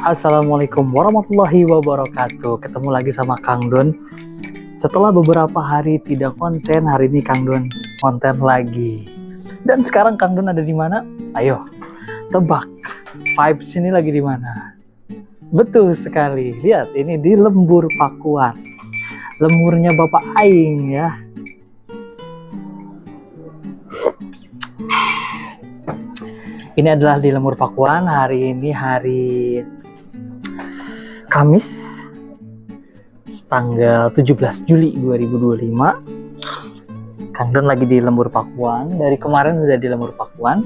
Assalamualaikum warahmatullahi wabarakatuh. Ketemu lagi sama Kang Don. Setelah beberapa hari tidak konten, hari ini Kang Don konten lagi. Dan sekarang Kang Don ada di mana? Ayo, tebak. Vibes ini lagi di mana? Betul sekali. Lihat, ini di Lembur Pakuan. Lemburnya Bapak Aing ya. Ini adalah di Lembur Pakuan. Hari ini hari Kamis tanggal 17 Juli 2025. Kang Don lagi di Lembur Pakuan. Dari kemarin sudah di Lembur Pakuan.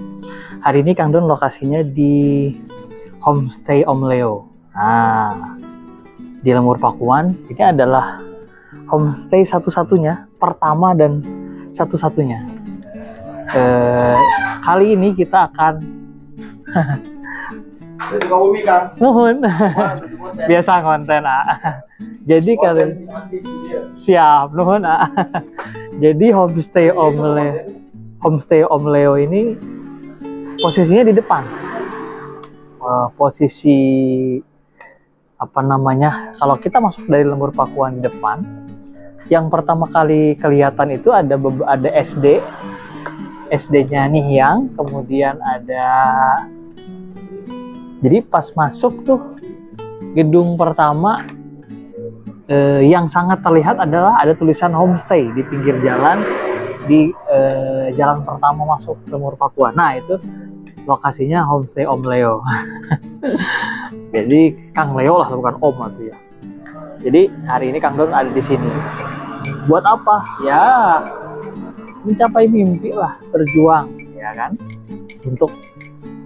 Hari ini Kang Don lokasinya di Homestay Om Leo. Nah, di Lembur Pakuan ini adalah homestay satu-satunya, pertama dan satu-satunya. Kali ini kita akan mohon biasa konten jadi kalian siap nuhun jadi homestay Om Leo ini posisinya di depan, posisi apa namanya, kalau kita masuk dari Lembur Pakuan di depan, yang pertama kali kelihatan itu ada SD-nya Nihyang, kemudian ada, jadi pas masuk tuh gedung pertama yang sangat terlihat adalah ada tulisan homestay di pinggir jalan, di jalan pertama masuk Lembur Pakuan. Nah, itu lokasinya Homestay Om Leo. Jadi Kang Leo lah, bukan Om itu ya. Jadi hari ini Kang Don ada di sini. Buat apa? Ya mencapai mimpi lah, berjuang ya kan, untuk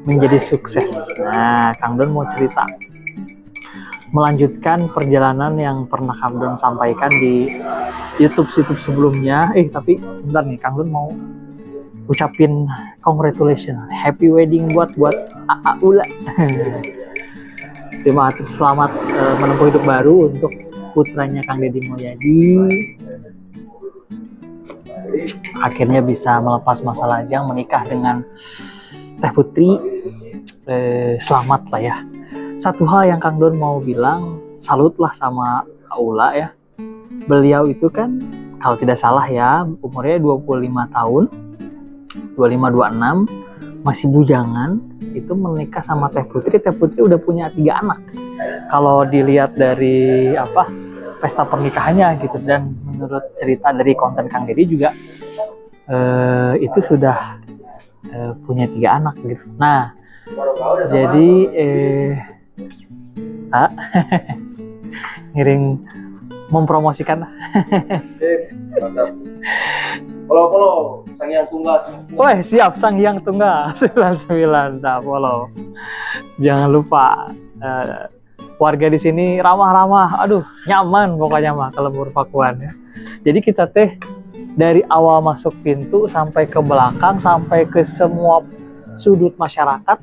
menjadi sukses. Nah, Kang Don mau cerita, melanjutkan perjalanan yang pernah Kang Don sampaikan di YouTube sebelumnya. Tapi sebentar nih, Kang Don mau ucapin congratulations, happy wedding buat Aula. Terima kasih, selamat menempuh hidup baru untuk putranya Kang Deddy Mulyadi. Akhirnya bisa melepas masa lajang, menikah dengan Teh Putri. Selamat lah ya. Satu hal yang Kang Don mau bilang, salut lah sama Aula ya. Beliau itu kan kalau tidak salah ya, umurnya 25 tahun, 25-26, masih bujangan, itu menikah sama Teh Putri. Teh Putri udah punya 3 anak. Kalau dilihat dari pesta pernikahannya gitu, dan menurut cerita dari konten Kang Deddy juga itu sudah punya 3 anak gitu. Nah, jadi ngiring mempromosikan. Follow Sang Hyang Tunggal. Wah, siap, Sang Hyang Tunggal 99 follow. Jangan lupa warga di sini ramah-ramah. Aduh, nyaman pokoknya mah ke Lembur Pakuan ya. Jadi kita teh dari awal masuk pintu sampai ke belakang, sampai ke semua sudut masyarakat,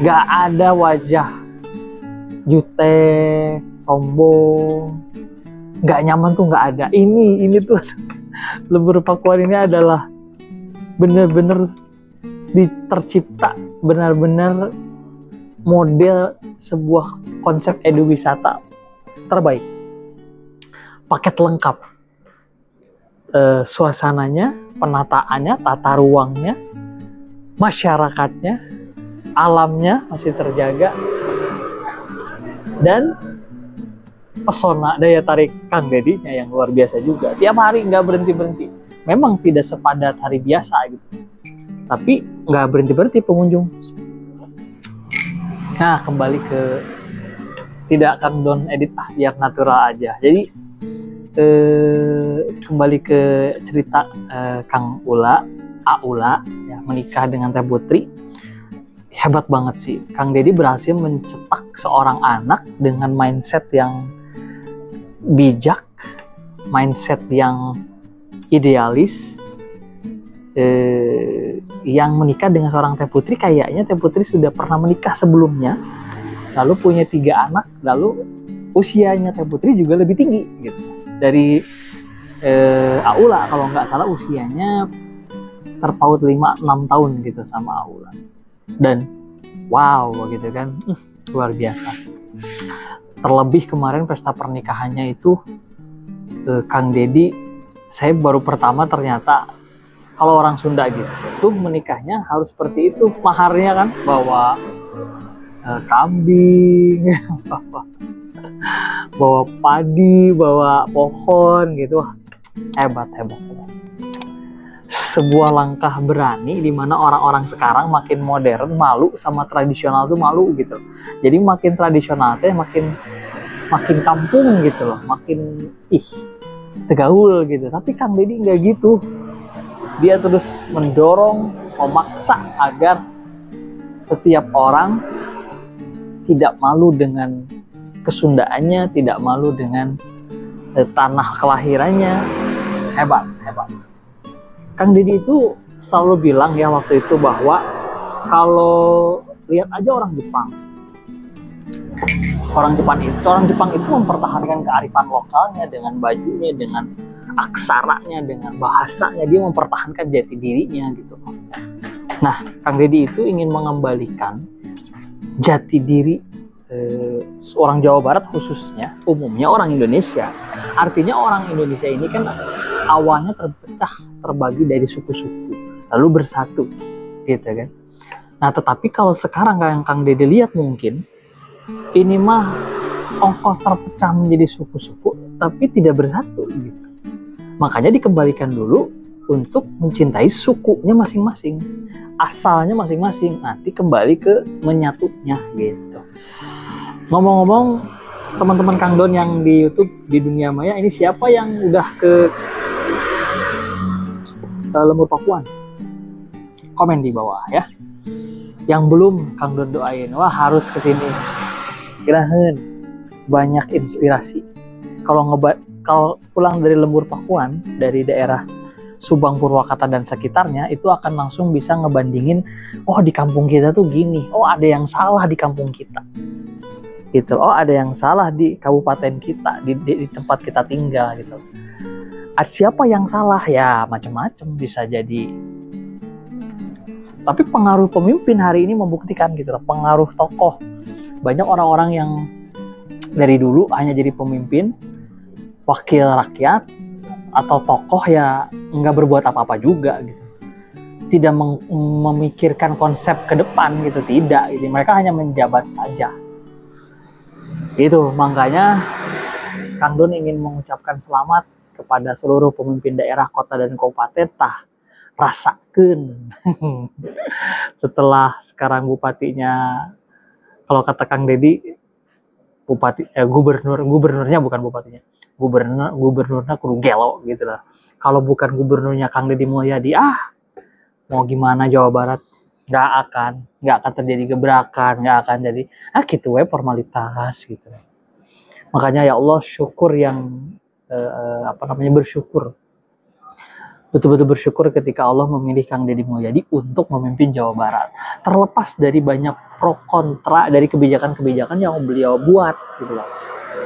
gak ada wajah jutek, sombong, gak nyaman tuh gak ada. Ini tuh Lembur Pakuan ini adalah bener-bener tercipta, benar-benar model sebuah konsep eduwisata terbaik, paket lengkap. Suasananya, penataannya, tata ruangnya, masyarakatnya, alamnya masih terjaga, dan pesona daya tarik Kang Deddy-nya yang luar biasa juga. Tiap hari nggak berhenti-berhenti. Memang tidak sepadat hari biasa gitu, tapi nggak berhenti-berhenti pengunjung. Nah, kembali ke, tidak Kang Don edit biar natural aja. Jadi kembali ke cerita Kang Aula ya, menikah dengan Teh Putri. Hebat banget sih, Kang Deddy berhasil mencetak seorang anak dengan mindset yang bijak, mindset yang idealis, yang menikah dengan seorang Teh Putri. Kayaknya Teh Putri sudah pernah menikah sebelumnya, lalu punya 3 anak, lalu usianya Teh Putri juga lebih tinggi gitu dari Aula. Kalau nggak salah usianya terpaut 5-6 tahun gitu sama Aula. Dan wow gitu kan, luar biasa. Terlebih kemarin pesta pernikahannya itu Kang Dedi, saya baru pertama ternyata kalau orang Sunda gitu tuh menikahnya harus seperti itu, maharnya kan bawa kambing, bawa padi, bawa pohon gitu. Wah, hebat. Sebuah langkah berani di mana orang-orang sekarang makin modern malu sama tradisional tuh malu gitu. Jadi makin tradisional teh makin kampung gitu loh, makin tegaul gitu. Tapi Kang Dedi nggak gitu. Dia terus mendorong, memaksa agar setiap orang tidak malu dengan kesundaannya, tidak malu dengan tanah kelahirannya. Hebat. Kang Dedi itu selalu bilang ya waktu itu bahwa kalau lihat aja orang Jepang itu mempertahankan kearifan lokalnya dengan bajunya, dengan aksaranya, dengan bahasanya, dia mempertahankan jati dirinya gitu. Nah, Kang Dedi itu ingin mengembalikan jati diri orang Jawa Barat khususnya, umumnya orang Indonesia. Artinya orang Indonesia ini kan awalnya terpecah, terbagi dari suku-suku, lalu bersatu, gitu kan. Nah, tetapi kalau sekarang yang Kang Dedi lihat mungkin ini mah ongkos terpecah menjadi suku-suku, tapi tidak bersatu, gitu. Makanya dikembalikan dulu untuk mencintai sukunya masing-masing, asalnya masing-masing, nanti kembali ke menyatunya, gitu. Ngomong-ngomong, teman-teman Kang Don yang di YouTube di dunia maya, ini siapa yang udah ke Lembur Pakuan? Komen di bawah ya. Yang belum, Kang Don doain, wah harus kesini. Kirain banyak inspirasi. Kalau pulang dari Lembur Pakuan, dari daerah Subang, Purwakarta dan sekitarnya, itu akan langsung bisa ngebandingin, oh di kampung kita tuh gini, oh ada yang salah di kampung kita. Gitu. Oh ada yang salah di kabupaten kita, di tempat kita tinggal gitu. Siapa yang salah ya, macam-macam bisa jadi. Tapi pengaruh pemimpin hari ini membuktikan gitu loh, pengaruh tokoh. Banyak orang-orang yang dari dulu hanya jadi pemimpin, wakil rakyat, atau tokoh ya nggak berbuat apa-apa juga gitu. Tidak memikirkan konsep ke depan gitu, tidak. Gitu. Mereka hanya menjabat saja. Itu makanya Kang Don ingin mengucapkan selamat kepada seluruh pemimpin daerah, kota dan kabupaten. Tah rasakeun setelah sekarang bupatinya, kalau kata Kang Dedi gubernurnya bukan bupatinya, gubernurnya kudu gelo gitu lah. Kalau bukan gubernurnya Kang Dedi Mulyadi, mau gimana Jawa Barat, nggak akan terjadi gebrakan, nggak akan jadi gitu formalitas gitu. Makanya ya Allah, syukur yang bersyukur, betul-betul bersyukur ketika Allah memilih Kang Dedi Mulyadi untuk memimpin Jawa Barat. Terlepas dari banyak pro kontra dari kebijakan-kebijakan yang beliau buat gitu loh.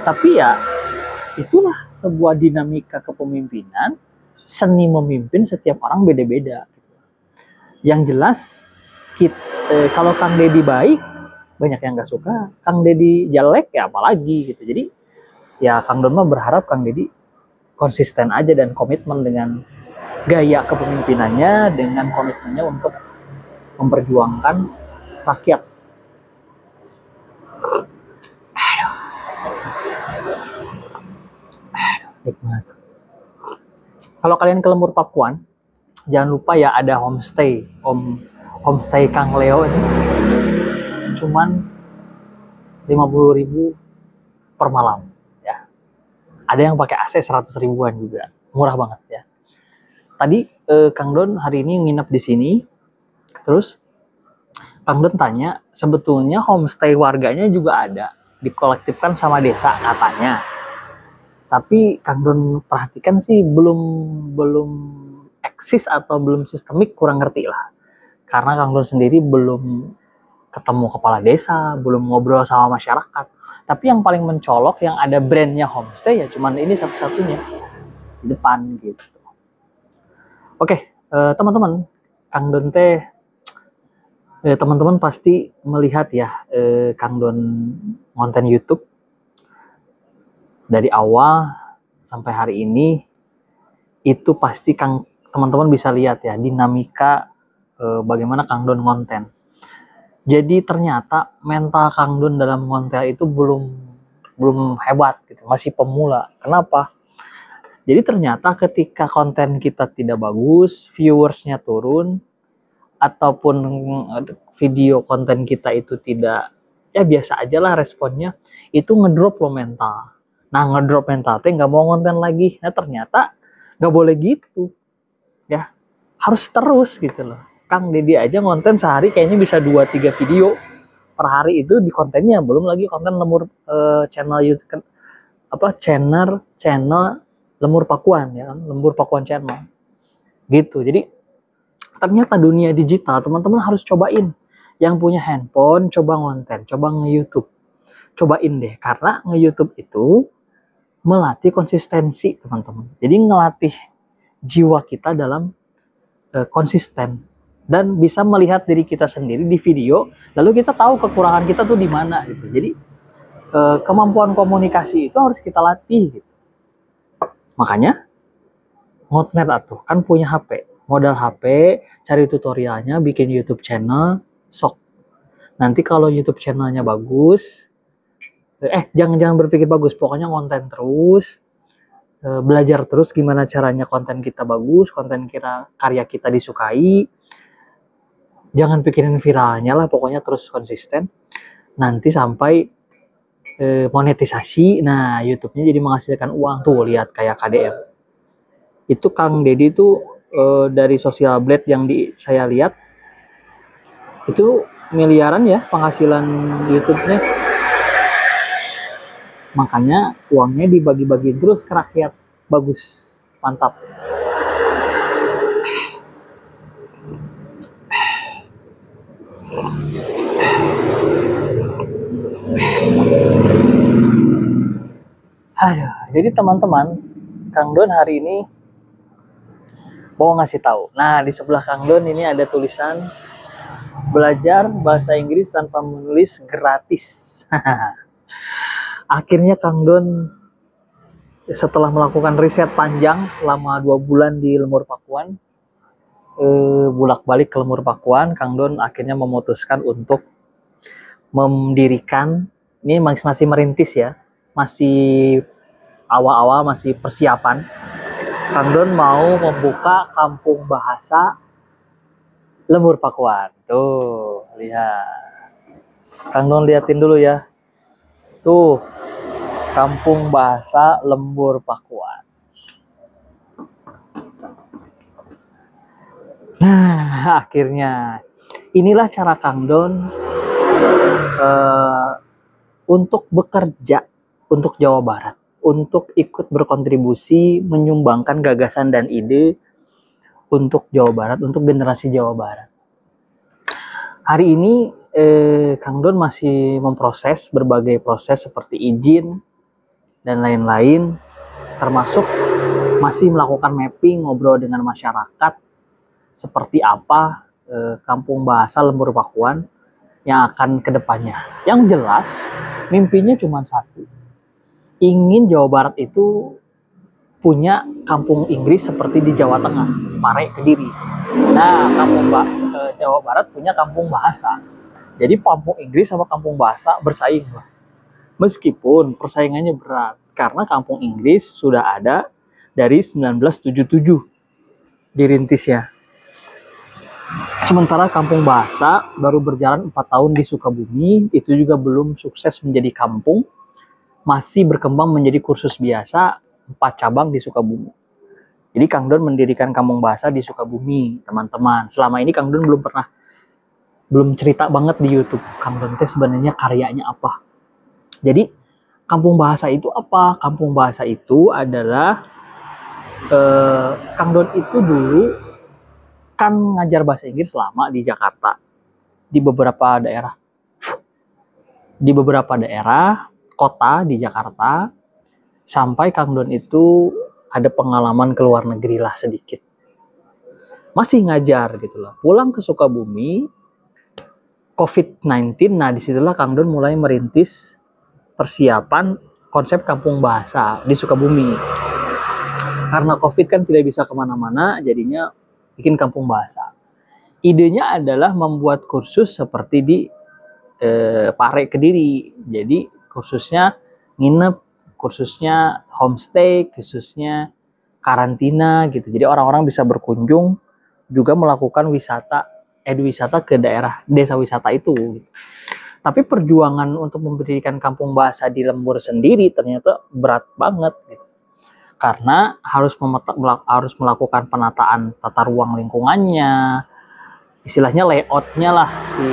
Tapi ya itulah sebuah dinamika kepemimpinan, seni memimpin setiap orang beda-beda. Yang jelas kalau Kang Dedi baik, banyak yang nggak suka. Kang Dedi jelek ya apalagi gitu. Jadi ya Kang Don mah berharap Kang Dedi konsisten aja dan komitmen dengan gaya kepemimpinannya, dengan komitmennya untuk memperjuangkan rakyat. Nikmat. Kalau kalian ke Lembur Pakuan, jangan lupa ya ada homestay, homestay Kang Leo ini cuman 50.000 per malam ya. Ada yang pakai AC 100 ribuan juga, murah banget ya. Tadi Kang Don hari ini nginep di sini, terus Kang Don tanya, sebetulnya homestay warganya juga ada, dikolektifkan sama desa katanya. Tapi Kang Don perhatikan sih belum eksis atau belum sistemik, kurang ngerti lah. Karena Kang Don sendiri belum ketemu kepala desa, belum ngobrol sama masyarakat. Tapi yang paling mencolok yang ada brandnya homestay ya cuman ini satu-satunya di depan gitu. Oke, teman-teman, Kang Don teh Teman-teman pasti melihat ya, Kang Don konten YouTube dari awal sampai hari ini, itu pasti teman-teman bisa lihat ya dinamika bagaimana Kang Don konten. Jadi ternyata mental Kang Don dalam konten itu belum hebat gitu, masih pemula. Kenapa? Jadi ternyata ketika konten kita tidak bagus, viewersnya turun, ataupun video konten kita itu tidak, ya biasa aja lah responnya, itu ngedrop lo mental. Nah ngedrop mental teh nggak mau konten lagi. Nah ternyata nggak boleh gitu ya, harus terus gitu loh. Kang Deddy aja konten sehari kayaknya bisa 2-3 video per hari itu di kontennya, belum lagi konten lemur channel YouTube channel Lemur Pakuan ya kan, Lemur Pakuan channel gitu. Jadi ternyata dunia digital teman-teman harus cobain. Yang punya handphone coba ngonten, coba nge-YouTube, cobain deh, karena nge-YouTube itu melatih konsistensi teman-teman. Jadi ngelatih jiwa kita dalam konsisten, dan bisa melihat diri kita sendiri di video, lalu kita tahu kekurangan kita tuh di mana gitu. Jadi kemampuan komunikasi itu harus kita latih gitu. Makanya ngotnet atuh, kan punya HP, modal HP, cari tutorialnya, bikin YouTube channel, sok. Nanti kalau YouTube channelnya bagus, jangan berpikir bagus, pokoknya konten terus, belajar terus gimana caranya konten kita bagus, konten karya kita disukai. Jangan pikirin viralnya lah, pokoknya terus konsisten. Nanti sampai monetisasi, nah YouTube-nya jadi menghasilkan uang tuh, lihat kayak KDM. Itu Kang Deddy itu dari Social Blade yang saya lihat itu miliaran ya penghasilan YouTube-nya. Makanya uangnya dibagi-bagi terus ke rakyat. Bagus, mantap. Aduh, jadi teman-teman, Kang Don hari ini mau ngasih tahu. Nah, di sebelah Kang Don ini ada tulisan belajar bahasa Inggris tanpa menulis gratis. Akhirnya Kang Don setelah melakukan riset panjang selama 2 bulan di Lemur Pakuan, bolak-balik ke Lemur Pakuan, Kang Don akhirnya memutuskan untuk mendirikan, ini masih merintis ya, masih awal-awal, masih persiapan. Kang Don mau membuka kampung bahasa Lemur Pakuan. Tuh, lihat. Kang Don liatin dulu ya. Tuh, kampung bahasa Lemur Pakuan. Nah, akhirnya inilah cara Kang Don untuk bekerja untuk Jawa Barat, untuk ikut berkontribusi menyumbangkan gagasan dan ide untuk Jawa Barat, untuk generasi Jawa Barat. Hari ini Kang Don masih memproses berbagai proses seperti izin dan lain-lain, termasuk masih melakukan mapping, ngobrol dengan masyarakat seperti apa kampung bahasa Lemur Pakuan yang akan kedepannya. Yang jelas mimpinya cuma satu, ingin Jawa Barat itu punya kampung Inggris seperti di Jawa Tengah, Pare, Kediri. Nah, Jawa Barat punya kampung bahasa. Jadi kampung Inggris sama kampung bahasa bersaing lah. Meskipun persaingannya berat, karena kampung Inggris sudah ada dari 1977 dirintisnya. Sementara kampung bahasa baru berjalan 4 tahun di Sukabumi, itu juga belum sukses menjadi kampung, masih berkembang menjadi kursus biasa, 4 cabang di Sukabumi. Jadi Kang Don mendirikan kampung bahasa di Sukabumi, teman-teman. Selama ini Kang Don belum cerita banget di YouTube. Kang Don teh sebenarnya karyanya apa. Jadi kampung bahasa itu apa? Kampung bahasa itu adalah Kang Don itu dulu kan ngajar bahasa Inggris lama di Jakarta, di beberapa daerah kota di Jakarta, sampai Kang Don itu ada pengalaman ke luar negeri lah sedikit, masih ngajar gitu loh. Pulang ke Sukabumi, COVID-19, nah disitulah Kang Don mulai merintis persiapan konsep kampung bahasa di Sukabumi. Karena COVID kan tidak bisa kemana-mana, jadinya bikin kampung bahasa. Idenya adalah membuat kursus seperti di Pare Kediri. Jadi kursusnya nginep, kursusnya homestay, kursusnya karantina gitu. Jadi orang-orang bisa berkunjung, juga melakukan wisata ke daerah desa wisata itu. Gitu. Tapi perjuangan untuk mendirikan kampung bahasa di Lembur sendiri ternyata berat banget gitu. Karena harus melakukan penataan tata ruang lingkungannya, istilahnya layoutnya lah, si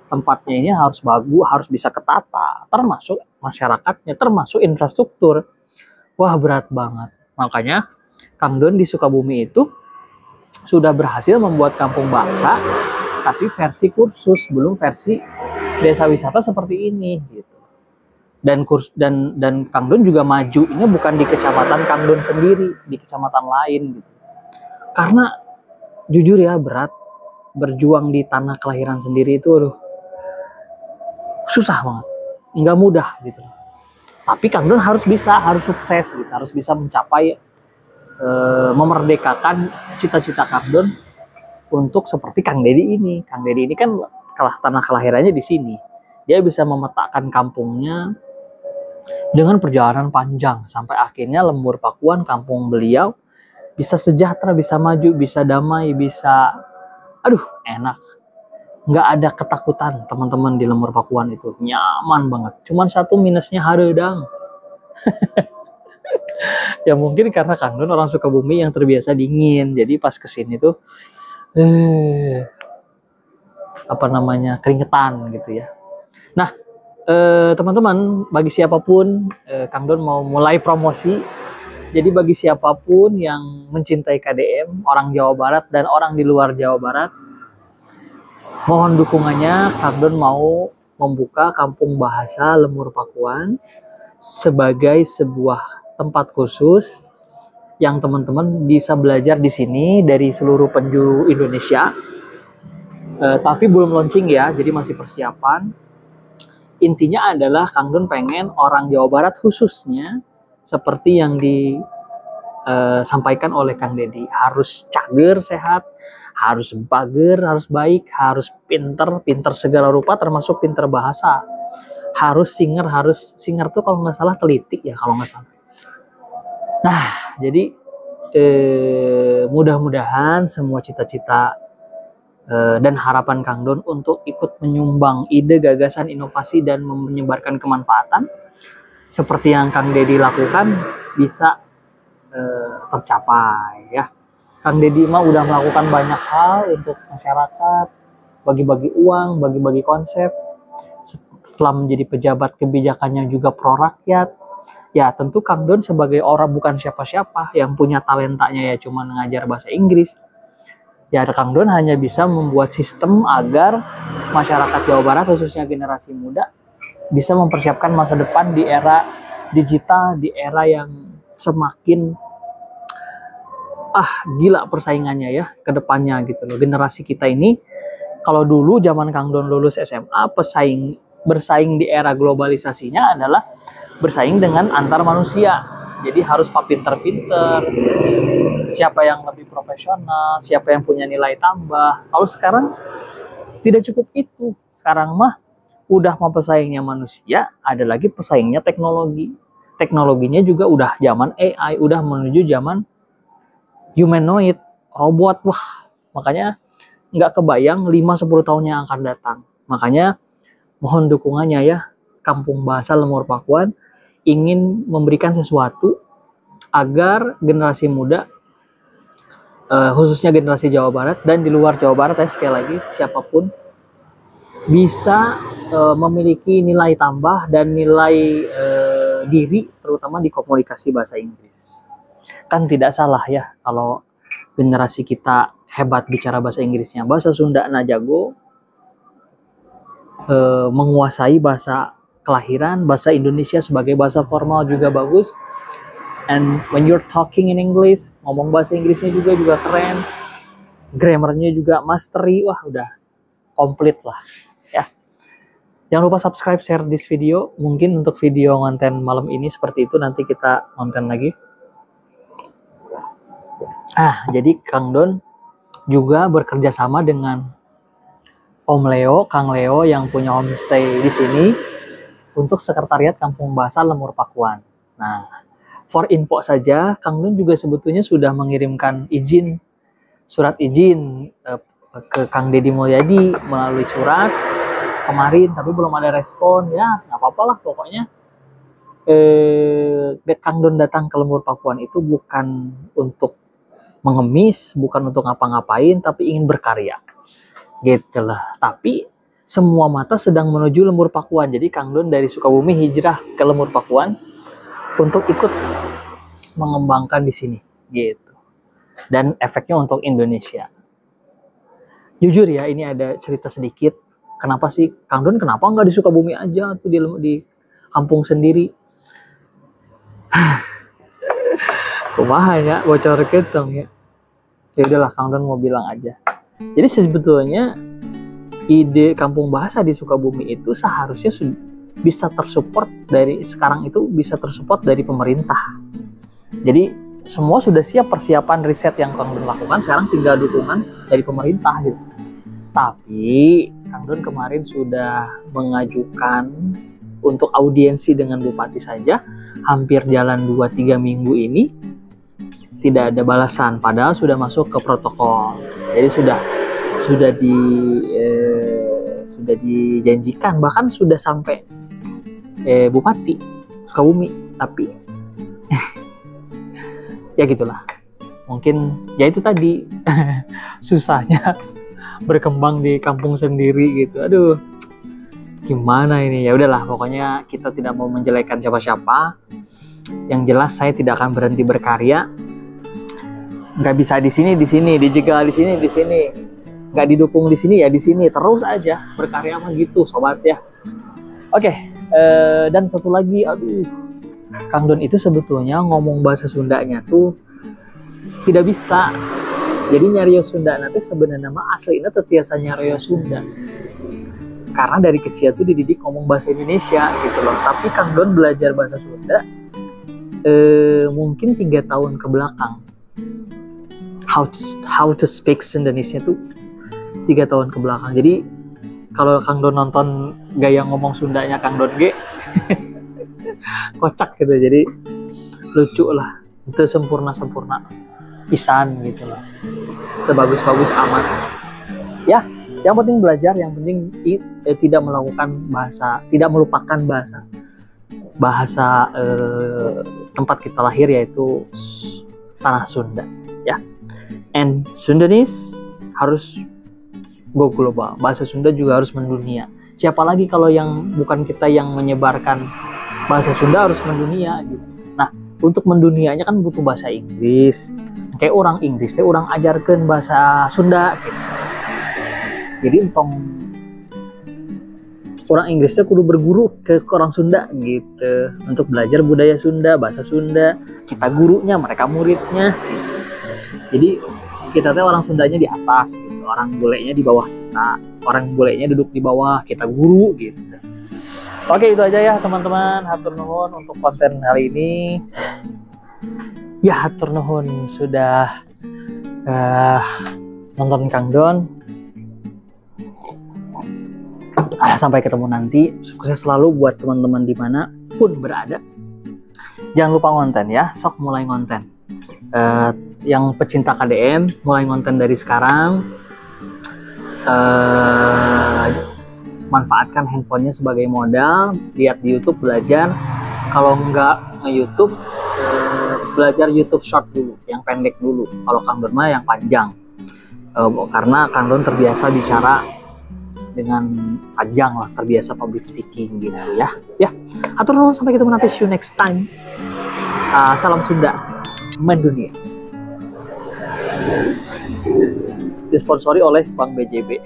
tempatnya ini harus bagus, harus bisa ketata, termasuk masyarakatnya, termasuk infrastruktur. Wah, berat banget. Makanya Kang Don di Sukabumi itu sudah berhasil membuat kampung bahasa, tapi versi kursus, belum versi desa wisata seperti ini gitu. Dan Kang Don juga majunya bukan di kecamatan Kang Don sendiri, di kecamatan lain gitu. Karena jujur ya, berat berjuang di tanah kelahiran sendiri itu susah banget, nggak mudah gitu. Tapi Kang Don harus sukses gitu, harus bisa mencapai memerdekakan cita-cita Kang Don untuk seperti Kang Dedi ini. Kang Dedi ini kan tanah kelahirannya di sini. Dia bisa memetakan kampungnya dengan perjalanan panjang sampai akhirnya Lembur Pakuan, kampung beliau, bisa sejahtera, bisa maju, bisa damai, bisa enak. Nggak ada ketakutan teman-teman di Lembur Pakuan itu, nyaman banget. Cuman satu minusnya hareudang. Ya mungkin karena Kang Don orang Sukabumi yang terbiasa dingin, jadi pas kesini tuh keringetan gitu ya. Nah, teman-teman, bagi siapapun, Kang Don mau mulai promosi. Jadi bagi siapapun yang mencintai KDM, orang Jawa Barat dan orang di luar Jawa Barat, mohon dukungannya. Kang Don mau membuka kampung bahasa Lembur Pakuan sebagai sebuah tempat khusus yang teman-teman bisa belajar di sini dari seluruh penjuru Indonesia. Tapi belum launching ya, jadi masih persiapan. Intinya adalah Kang Don pengen orang Jawa Barat khususnya seperti yang disampaikan oleh Kang Dedi, harus cager, sehat, harus bager, harus baik, harus pinter segala rupa, termasuk pinter bahasa. Harus singer tuh kalau nggak salah teliti ya, kalau nggak salah. Nah, jadi mudah-mudahan semua cita-cita dan harapan Kang Don untuk ikut menyumbang ide, gagasan, inovasi, dan menyebarkan kemanfaatan seperti yang Kang Dedi lakukan bisa tercapai ya. Kang Dedi mah udah melakukan banyak hal untuk masyarakat, bagi-bagi uang, bagi-bagi konsep. Setelah menjadi pejabat kebijakannya juga pro rakyat. Ya tentu Kang Don sebagai orang bukan siapa-siapa yang punya talentanya ya cuma ngajar bahasa Inggris. Ya Kang Don hanya bisa membuat sistem agar masyarakat Jawa Barat khususnya generasi muda bisa mempersiapkan masa depan di era digital, di era yang semakin gila persaingannya ya ke depannya gitu loh. Generasi kita ini kalau dulu zaman Kang Don lulus SMA bersaing di era globalisasinya adalah bersaing dengan antar manusia. Jadi harus pinter-pinter, siapa yang lebih profesional, siapa yang punya nilai tambah. Kalau sekarang tidak cukup itu. Sekarang mah udah mau pesaingnya manusia, ada lagi pesaingnya teknologi. Teknologinya juga udah zaman AI, udah menuju zaman humanoid, robot. Wah, makanya nggak kebayang 5-10 tahun yang akan datang. Makanya mohon dukungannya ya, Kampung Bahasa Lembur Pakuan ingin memberikan sesuatu agar generasi muda, khususnya generasi Jawa Barat dan di luar Jawa Barat ya, sekali lagi siapapun bisa memiliki nilai tambah dan nilai diri, terutama di komunikasi bahasa Inggris. Kan tidak salah ya kalau generasi kita hebat bicara bahasa Inggrisnya, bahasa Sunda na jago, menguasai bahasa kelahiran, bahasa Indonesia sebagai bahasa formal juga bagus. And when you're talking in English, ngomong bahasa Inggrisnya juga keren, grammarnya juga mastery, wah udah komplit lah ya. Jangan lupa subscribe, share this video. Mungkin untuk video konten malam ini seperti itu, nanti kita konten lagi. Jadi Kang Don juga bekerja sama dengan Om Leo, Kang Leo yang punya homestay di sini untuk sekretariat Kampung Bahasa Lemur Pakuan. Nah, for info saja, Kang Don juga sebetulnya sudah mengirimkan surat izin ke Kang Deddy Mulyadi melalui surat kemarin, tapi belum ada respon. Ya, nggak apa-apa lah pokoknya. Kang Don datang ke Lemur Pakuan itu bukan untuk mengemis, bukan untuk ngapa-ngapain, tapi ingin berkarya. Gitu lah. Tapi semua mata sedang menuju Lemur Pakuan. Jadi Kang Don dari Sukabumi hijrah ke Lemur Pakuan untuk ikut mengembangkan di sini, gitu. Dan efeknya untuk Indonesia. Jujur ya, ini ada cerita sedikit. Kenapa sih Kang Don kenapa nggak di Sukabumi aja tuh di kampung sendiri? Kumaha ya, bocor ketong ya. Ya udahlah, Kang Don mau bilang aja. Jadi sebetulnya ide Kampung Bahasa di Sukabumi itu seharusnya bisa tersupport dari sekarang, itu bisa tersupport dari pemerintah. Jadi semua sudah siap persiapan riset yang Kang Don lakukan, sekarang tinggal dukungan dari pemerintah gitu. Tapi Kang Don kemarin sudah mengajukan untuk audiensi dengan Bupati saja, hampir jalan 2-3 minggu ini tidak ada balasan, padahal sudah masuk ke protokol. Jadi sudah dijanjikan, bahkan sudah sampai Bupati Sukabumi, tapi ya gitulah. Mungkin ya itu tadi susahnya berkembang di kampung sendiri gitu. Aduh, gimana ini? Ya udahlah, pokoknya kita tidak mau menjelekan siapa-siapa. Yang jelas saya tidak akan berhenti berkarya. Nggak bisa di sini, dijegal di sini. Nggak didukung di sini ya di sini. Terus aja berkarya mah gitu, sobat ya. Oke, dan satu lagi, Kang Don itu sebetulnya ngomong bahasa Sundanya tuh tidak bisa. Jadi nyariyo Sunda nanti sebenarnya nama aslinya tetiasa nyariyo Sunda. Karena dari kecil tuh dididik ngomong bahasa Indonesia gitu loh. Tapi Kang Don belajar bahasa Sunda mungkin 3 tahun ke belakang. How to speak Sundanese tuh 3 tahun ke belakang. Jadi kalau Kang Don nonton gaya ngomong Sundanya Kang Don kocak gitu. Jadi lucu lah. Itu sempurna pisan gitu loh. Itu bagus amat. Ya, yang penting belajar, yang penting tidak melupakan bahasa tempat kita lahir, yaitu tanah Sunda ya. And Sundanese harus go global. Bahasa Sunda juga harus mendunia. Siapa lagi kalau yang bukan kita yang menyebarkan bahasa Sunda harus mendunia gitu. Nah, untuk mendunianya kan butuh bahasa Inggris. Kayak orang Inggris teh orang ajarkan bahasa Sunda gitu. Jadi orang Inggris teh kudu berguru ke orang Sunda gitu untuk belajar budaya Sunda, bahasa Sunda. Kita gurunya, mereka muridnya. Jadi kita teh orang Sundanya di atas gitu. Orang bulenya di bawah kita. Orang bulenya duduk di bawah, kita guru gitu. Oke, itu aja ya teman-teman. Hatur nuhun untuk konten kali ini. Ya, hatur nuhun sudah nonton Kang Don. Sampai ketemu nanti. Sukses selalu buat teman-teman dimanapun berada. Jangan lupa ngonten ya. Sok mulai ngonten. Yang pecinta KDM mulai ngonten dari sekarang. Manfaatkan handphonenya sebagai modal. Lihat di YouTube, belajar. Kalau nggak nge-YouTube, belajar YouTube short dulu, yang pendek dulu. Kalau Kang Don mah yang panjang, karena Kang Don terbiasa bicara dengan panjang lah, terbiasa public speaking gitu ya. Ya, atur nuhun, sampai ketemu nanti, see you next time. Salam Sunda mendunia. Disponsori oleh Bank BJB.